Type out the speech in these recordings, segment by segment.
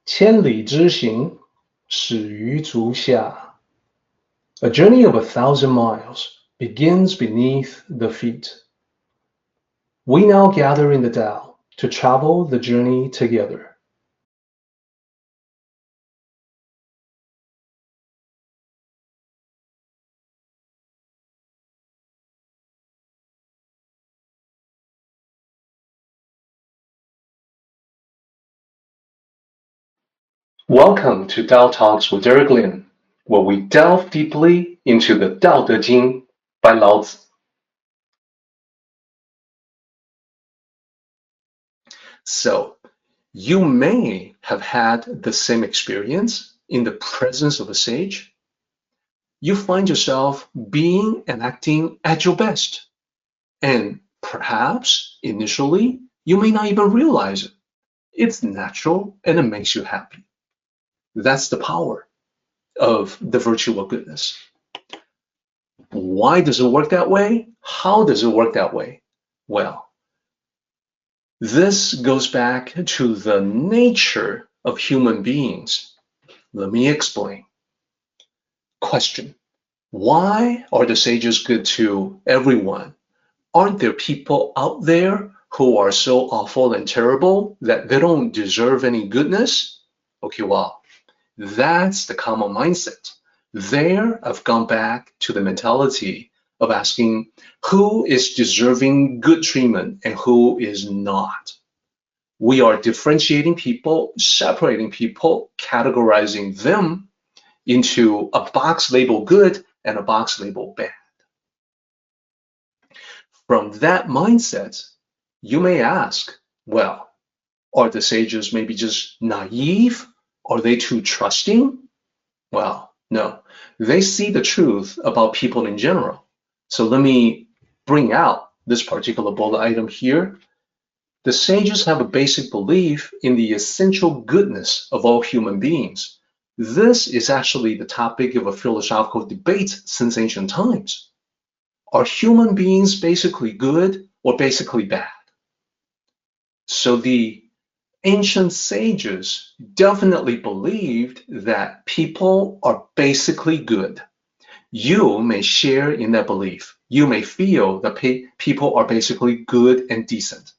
千里之行，始于足下. A journey of 1,000 miles begins beneath the feet. We now gather in the Tao to travel the journey together. Welcome to Tao Talks with Eric Lin, where we delve deeply into the Daodejing by Lao Tzu. So, you may have had the same experience in the presence of a sage. You find yourself being and acting at your best. And perhaps initially, you may not even realize it. It's natural and it makes you happy. That's the power of the virtue of goodness. Why does it work that way? How does it work that way? Well, this goes back to the nature of human beings. Let me explain. Question: why are the sages good to everyone? Aren't there people out there who are so awful and terrible that they don't deserve any goodness? Okay, well, that's the common mindset. There, I've gone back to the mentality of asking who is deserving good treatment and who is not. We are differentiating people, separating people, categorizing them into a box labeled good and a box labeled bad. From that mindset, you may ask, well, are the sages maybe just naive? Are they too trusting? Well, no, they see the truth about people in general. So let me bring out this particular bullet item here. The sages have a basic belief in the essential goodness of all human beings. This is actually the topic of a philosophical debate since ancient times. Are human beings basically good or basically bad? So the ancient sages definitely believed that people are basically good. You may share in that belief. You may feel that people are basically good and decent,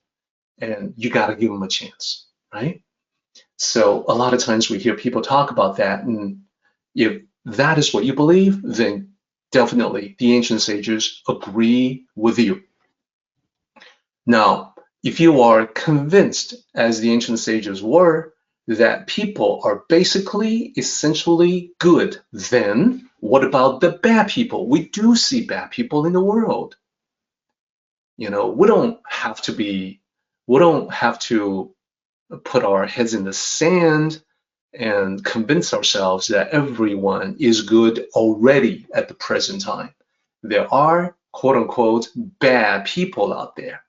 and you got to give them a chance, right? So a lot of times we hear people talk about that, and if that is what you believe, then definitely the ancient sages agree with you. Now, if you are convinced, as the ancient sages were, that people are basically, essentially good, then what about the bad people? We do see bad people in the world. You know, we don't have to put our heads in the sand and convince ourselves that everyone is good already at the present time. There are, quote unquote, bad people out there.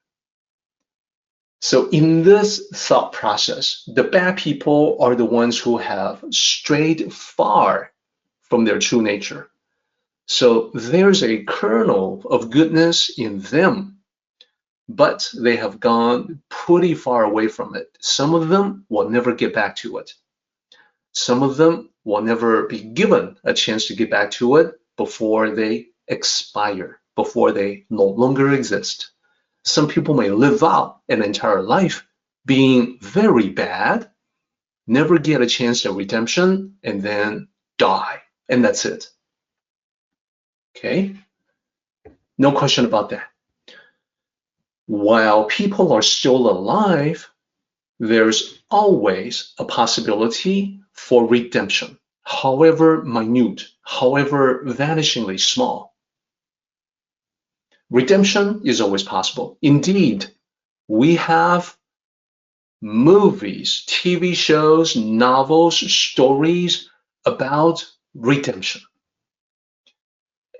So in this thought process, the bad people are the ones who have strayed far from their true nature. So there's a kernel of goodness in them, but they have gone pretty far away from it. Some of them will never get back to it. Some of them will never be given a chance to get back to it before they expire, before they no longer exist. Some people may live out an entire life being very bad, never get a chance at redemption, and then die. And that's it. Okay? No question about that. While people are still alive, there's always a possibility for redemption, however minute, however vanishingly small. Redemption is always possible. Indeed, we have movies, TV shows, novels, stories about redemption.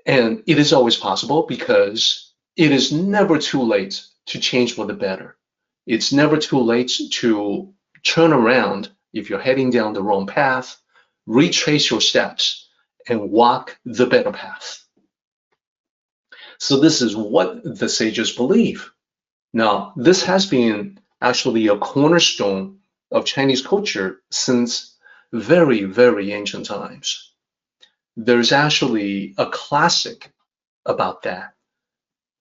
And it is always possible because it is never too late to change for the better. It's never too late to turn around if you're heading down the wrong path, retrace your steps, and walk the better path. So this is what the sages believe. Now, this has been actually a cornerstone of Chinese culture since very, very ancient times. There's actually a classic about that.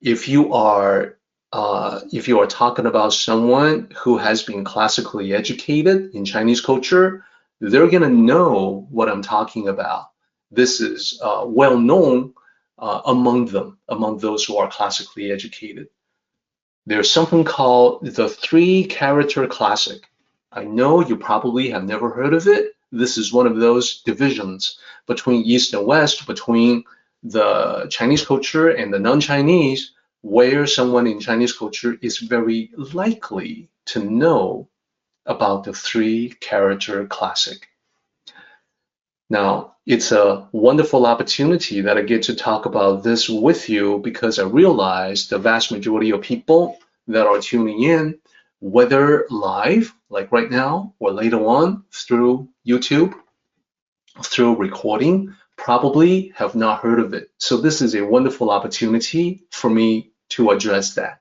If you are talking about someone who has been classically educated in Chinese culture, they're gonna know what I'm talking about. This is well known among them, among those who are classically educated. There's something called the three-character classic. I know you probably have never heard of it. This is one of those divisions between East and West, between the Chinese culture and the non-Chinese, where someone in Chinese culture is very likely to know about the three-character classic. Now, it's a wonderful opportunity that I get to talk about this with you because I realize the vast majority of people that are tuning in, whether live, like right now, or later on through YouTube, through recording, probably have not heard of it. So this is a wonderful opportunity for me to address that.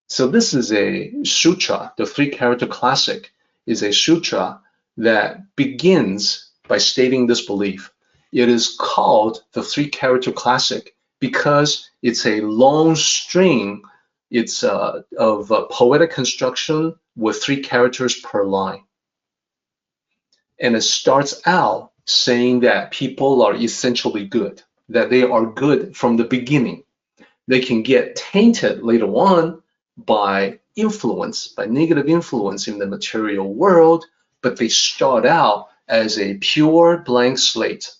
So this is a sutra, the three-character classic is a sutra that begins by stating this belief. It is called the three-character classic because it's a long string. It's of poetic construction with 3 characters per line. And it starts out saying that people are essentially good, that they are good from the beginning. They can get tainted later on by influence, by negative influence in the material world, but they start out as a pure blank slate.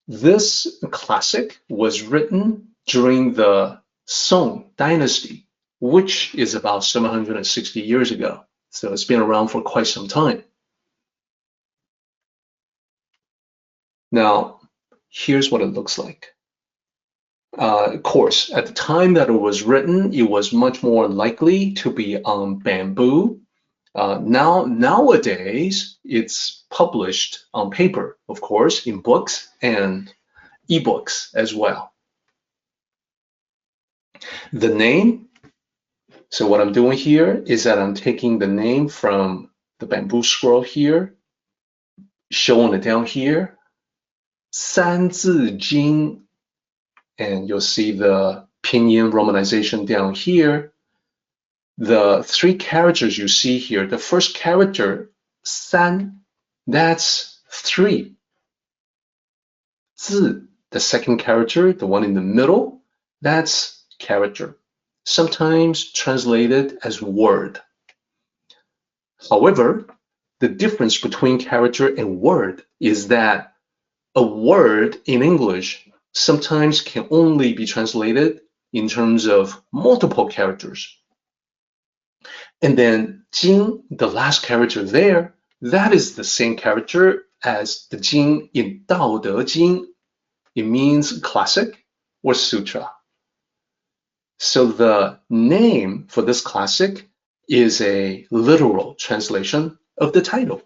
This classic was written during the Song dynasty, which is about 760 years ago. So it's been around for quite some time. Now, here's what it looks like. Of course, at the time that it was written, it was much more likely to be on bamboo. Nowadays, it's published on paper, of course, in books and ebooks as well. The name, so what I'm doing here is that I'm taking the name from the bamboo scroll here, showing it down here, 三字经, and you'll see the pinyin romanization down here. The 3 characters you see here, the first character, 三, that's 3. 字, the second character, the one in the middle, that's character, sometimes translated as word. However, the difference between character and word is that a word in English sometimes can only be translated in terms of multiple characters. And then Jing, the last character there, that is the same character as the Jing in Daodejing. It means classic or sutra. So the name for this classic is a literal translation of the title.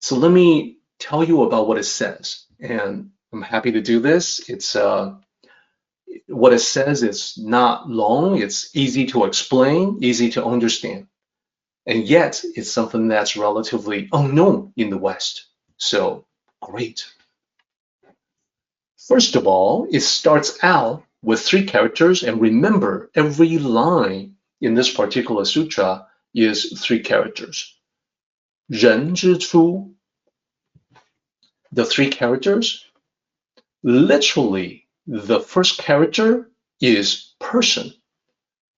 So let me tell you about what it says, and I'm happy to do this. It's what it says is not long, it's easy to explain, easy to understand, and yet it's something that's relatively unknown in the West. So great. First of all, it starts out with 3 characters, and remember, every line in this particular sutra is 3 characters. 人之初, the 3 characters, literally, the first character is person,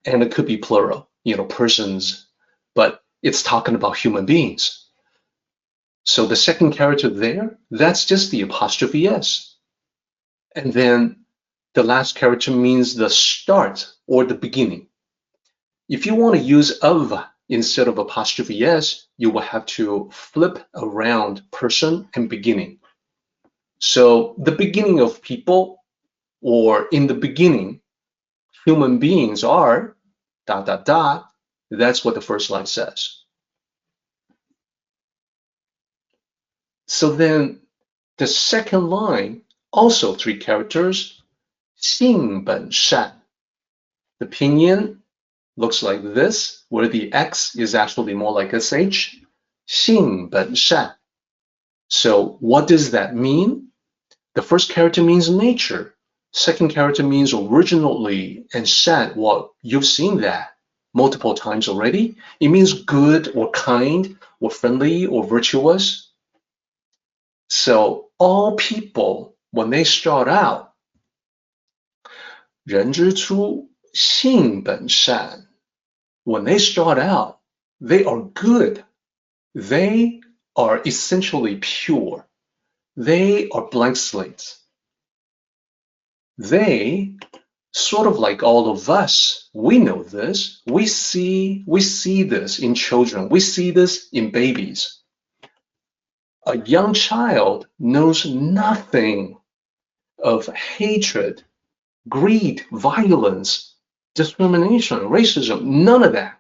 and it could be plural, persons, but it's talking about human beings. So the second character there, that's just the apostrophe S. And then the last character means the start or the beginning. If you want to use of instead of apostrophe S, you will have to flip around person and beginning. So the beginning of people, or in the beginning, human beings are ... That's what the first line says. So then the second line, also 3 characters, 性本善. The pinyin looks like this, where the X is actually more like SH. 性本善. So what does that mean? The first character means nature. Second character means originally, and 善, well, you've seen that multiple times already. It means good or kind or friendly or virtuous. So all people, when they start out, 人之初，性本善. When they start out, they are good. They are essentially pure. They are blank slates. They, sort of like all of us, we know this. We see this in children. We see this in babies. A young child knows nothing of hatred, greed, violence, discrimination, racism, none of that.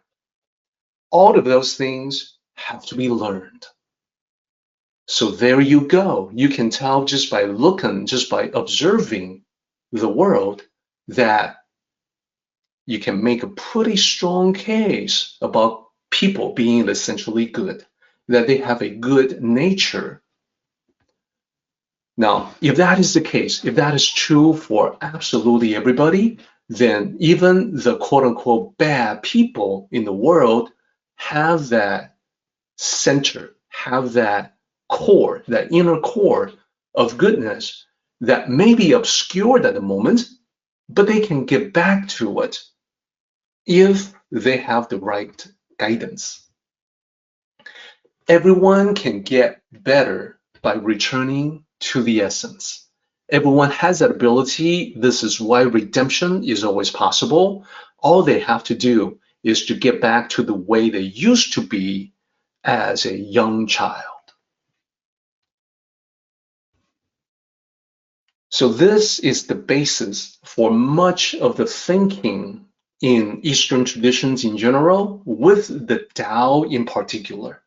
All of those things have to be learned. So there you go. You can tell just by looking, just by observing the world, that you can make a pretty strong case about people being essentially good, that they have a good nature. Now, if that is the case, if that is true for absolutely everybody, then even the quote-unquote bad people in the world have that center, have that core, that inner core of goodness that may be obscured at the moment, but they can get back to it if they have the right guidance. Everyone can get better by returning to the essence. Everyone has that ability. This is why redemption is always possible. All they have to do is to get back to the way they used to be as a young child. So this is the basis for much of the thinking in Eastern traditions in general, with the Tao in particular.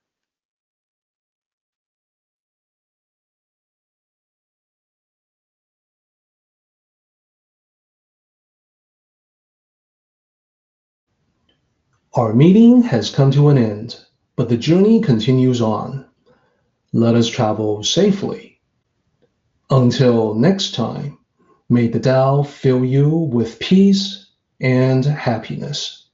Our meeting has come to an end, but the journey continues on. Let us travel safely. Until next time, may the Tao fill you with peace and happiness.